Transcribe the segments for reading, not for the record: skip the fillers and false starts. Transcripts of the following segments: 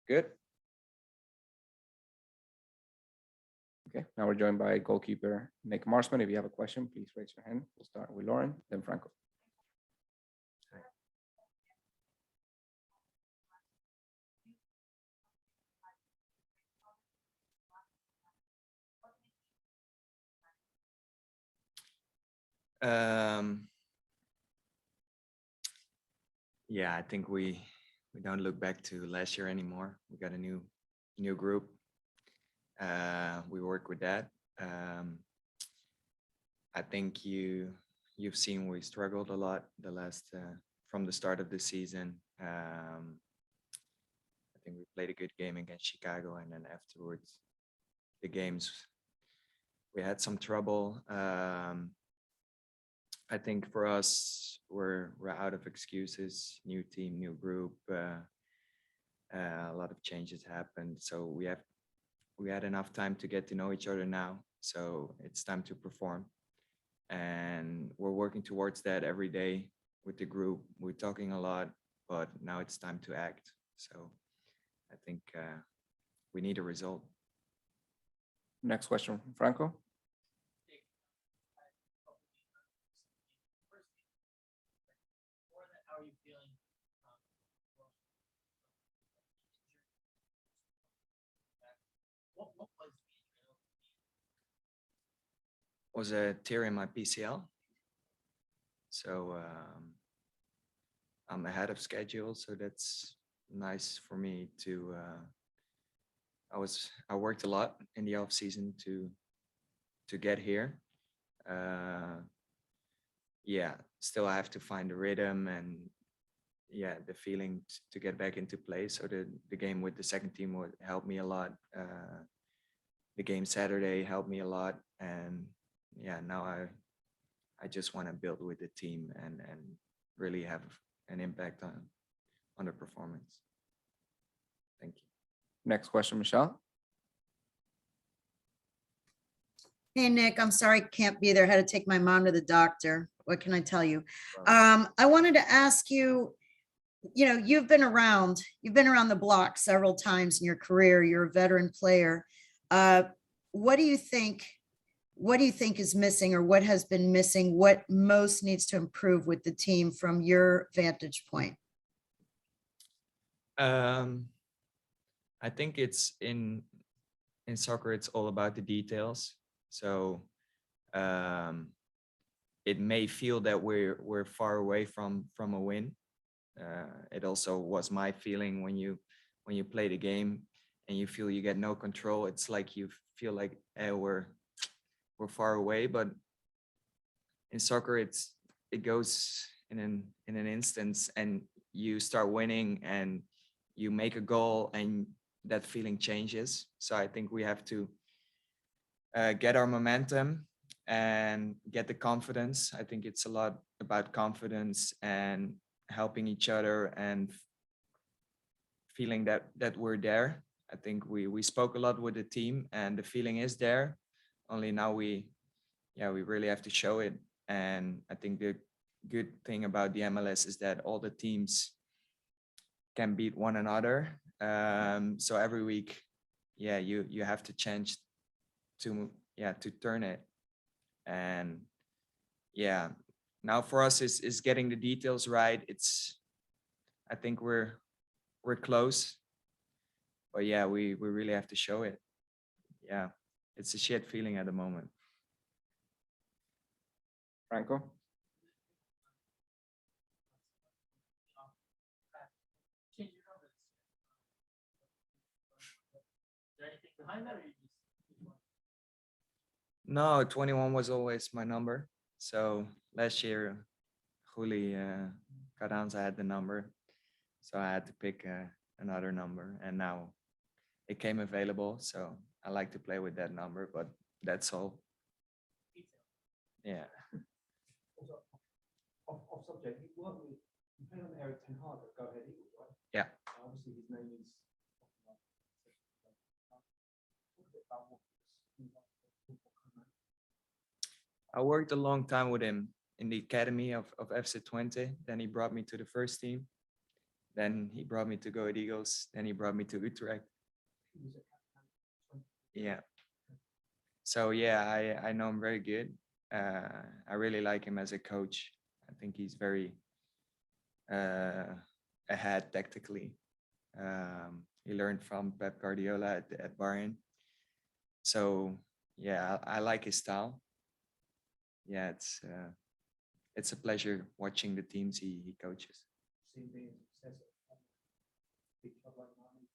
Good. Okay, now we're joined by goalkeeper Nick Marsman. If you have a question, please raise your hand. We'll start with Lauren, then Franco. Yeah, I think we don't look back to last year anymore. We got a new group. We work with that. I think you've seen we struggled a lot the last from the start of the season. I think we played a good game against Chicago, and then afterwards, the games we had some trouble. I think for us, we're out of excuses. New team, new group. A lot of changes happened, so we had enough time to get to know each other now. So it's time to perform, and we're working towards that every day with the group. We're talking a lot, but now it's time to act. So I think we need a result. Next question, Franco. Was a tear in my PCL. So I'm ahead of schedule, so that's nice for me to I worked a lot in the off season to get here. Yeah, still I have to find the rhythm and the feeling to get back into play. So the game with the second team would help me a lot. The game Saturday helped me a lot, and now I just want to build with the team and really have an impact on the performance. Thank you. Next question, Michelle. Hey, Nick, I'm sorry, can't be there. Had to take my mom to the doctor. What can I tell you? I wanted to ask you, you've been around the block several times in your career. You're a veteran player. What do you think is missing, or what has been missing? What most needs to improve with the team from your vantage point? I think it's in soccer, it's all about the details. So it may feel that we're far away from a win. It also was my feeling when you play the game and you feel you get no control. It's like you feel like we're far away, but in soccer it goes in an instance, and you start winning and you make a goal and that feeling changes. So I think we have to get our momentum and get the confidence. I think it's a lot about confidence and helping each other and feeling that we're there. I think we spoke a lot with the team, and the feeling is there. Only now we really have to show it. And I think the good thing about the MLS is that all the teams can beat one another. So every week, you have to change to turn it. And now for us is getting the details right. I think we're close, but we really have to show it. It's a shit feeling at the moment. Franco. No, 21 was always my number. So last year, Juli Carranza had the number, so I had to pick another number, and now it came available. So I like to play with that number, but that's all. Yeah. Off subject, you played on Eric Ten Hag at Go Ahead Eagles, right? Yeah. Obviously, his name is. I worked a long time with him in the academy of FC Twente. Then he brought me to the first team. Then he brought me to Go Ahead Eagles. Then he brought me to Utrecht. He was a captain. Yeah. So yeah, I know him very good. I really like him as a coach. I think he's very ahead tactically. He learned from Pep Guardiola at Bayern. So yeah, I like his style. Yeah, it's a pleasure watching the teams he coaches. Seen being a success at a big club like Miami,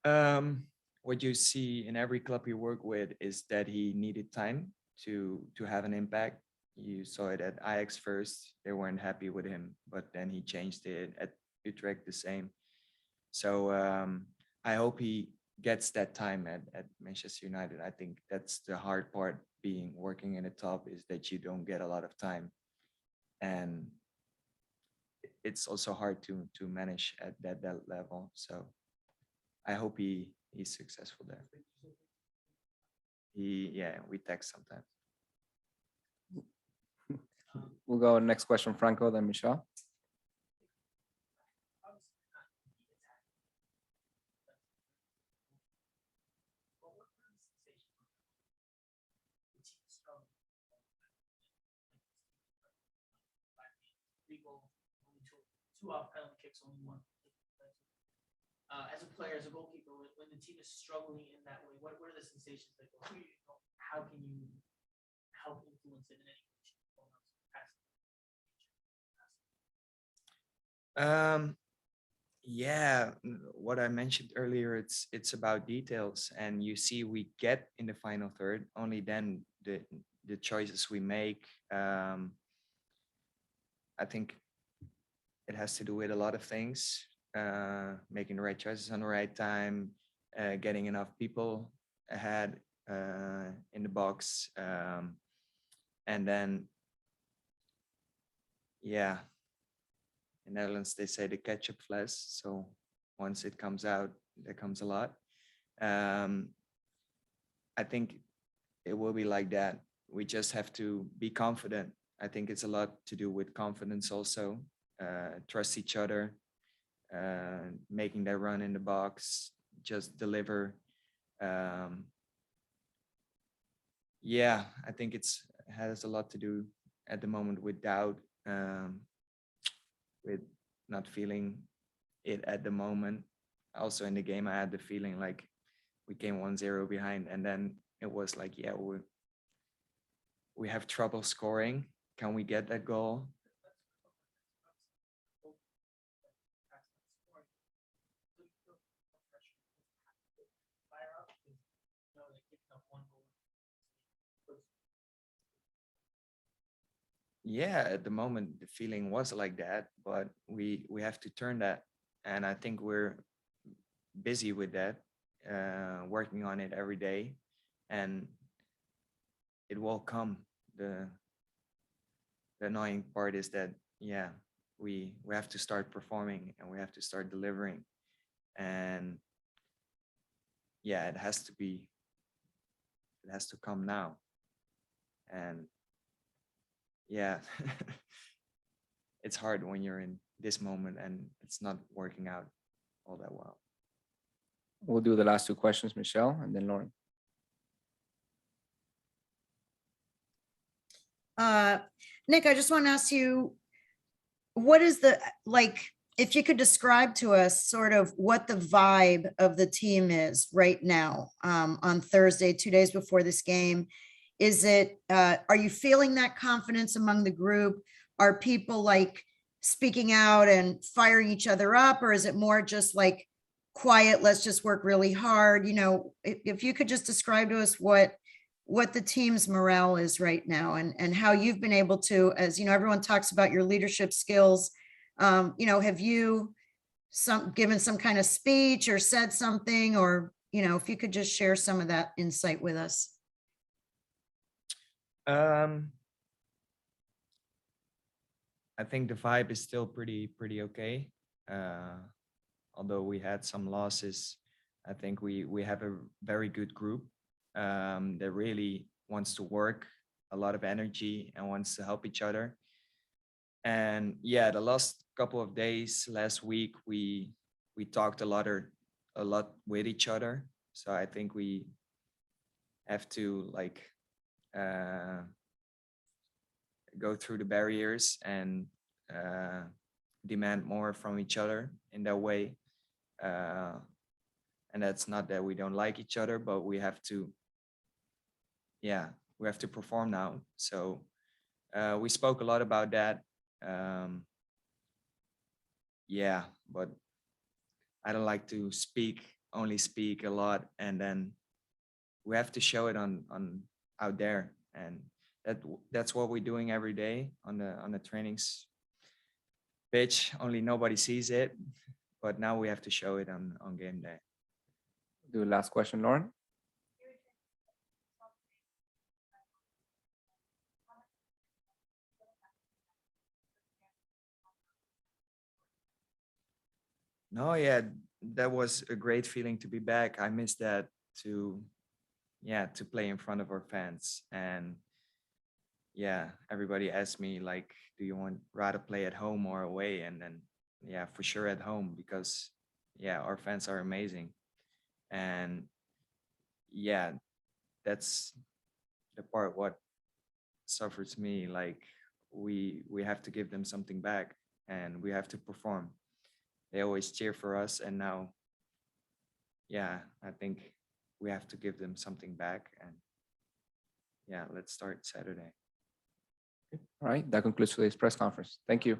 right? What you see in every club you work with is that he needed time to have an impact. You saw it at Ajax first; they weren't happy with him, but then he changed it at Utrecht the same. So I hope he gets that time at Manchester United. I think that's the hard part being working in the top is that you don't get a lot of time, and it's also hard to manage at that level. So I hope he's successful there. We text sometimes. We'll go next question, Franco, then Michelle. Two off penalty kicks, only one. As a player, as a goalkeeper, when the team is struggling in that way, what are the sensations that go through you? How can you help influence it in any way? Yeah, what I mentioned earlier, it's about details, and you see we get in the final third, only then the choices we make. I think it has to do with a lot of things, making the right choices on the right time, getting enough people ahead in the box, and then yeah, in Netherlands they say the ketchup fles. So once it comes out, there comes a lot. I think it will be like that. We just have to be confident. I think it's a lot to do with confidence also. Trust each other, making that run in the box, just deliver. Yeah, I think it has a lot to do at the moment with doubt, with not feeling it at the moment. Also in the game, I had the feeling like we came 1-0 behind, and then it was like, yeah, we have trouble scoring. Can we get that goal? Yeah, at the moment the feeling was like that, but we have to turn that, and I think we're busy with that, working on it every day, and it will come. The annoying part is that yeah, we have to start performing and we have to start delivering, and yeah, it has to come now, and yeah. It's hard when you're in this moment and it's not working out all that well. We'll do the last two questions, Michelle, and then Lauren. Nick, I just want to ask you, what is the, like, if you could describe to us sort of what the vibe of the team is right now, on Thursday, 2 days before this game. Is it, are you feeling that confidence among the group? Are people like speaking out and firing each other up, or is it more just like quiet, let's just work really hard? You know, if you could just describe to us what the team's morale is right now, and how you've been able to, as you know, everyone talks about your leadership skills. You know, have you given some kind of speech or said something, or, you know, if you could just share some of that insight with us. I think the vibe is still pretty okay. Although we had some losses, I think we have a very good group that really wants to work, a lot of energy, and wants to help each other. And yeah, the last couple of days, last week, we talked a lot with each other. So I think we have to like go through the barriers and demand more from each other in that way. And that's not that we don't like each other, but we have to, yeah, we have to perform now. So we spoke a lot about that. Yeah, but I don't like to only speak a lot, and then we have to show it on out there, and that's what we're doing every day on the trainings pitch. Only nobody sees it, but now we have to show it on game day. Do last question, Lauren. No, yeah, that was a great feeling to be back. I miss that to, yeah, to play in front of our fans. And yeah, everybody asked me like, do you want rather play at home or away? And then, yeah, for sure at home, because yeah, our fans are amazing. And yeah, that's the part what suffers me. Like we have to give them something back, and we have to perform. They always cheer for us, and now, yeah, I think we have to give them something back. And yeah, let's start Saturday. All right, that concludes today's press conference. Thank you.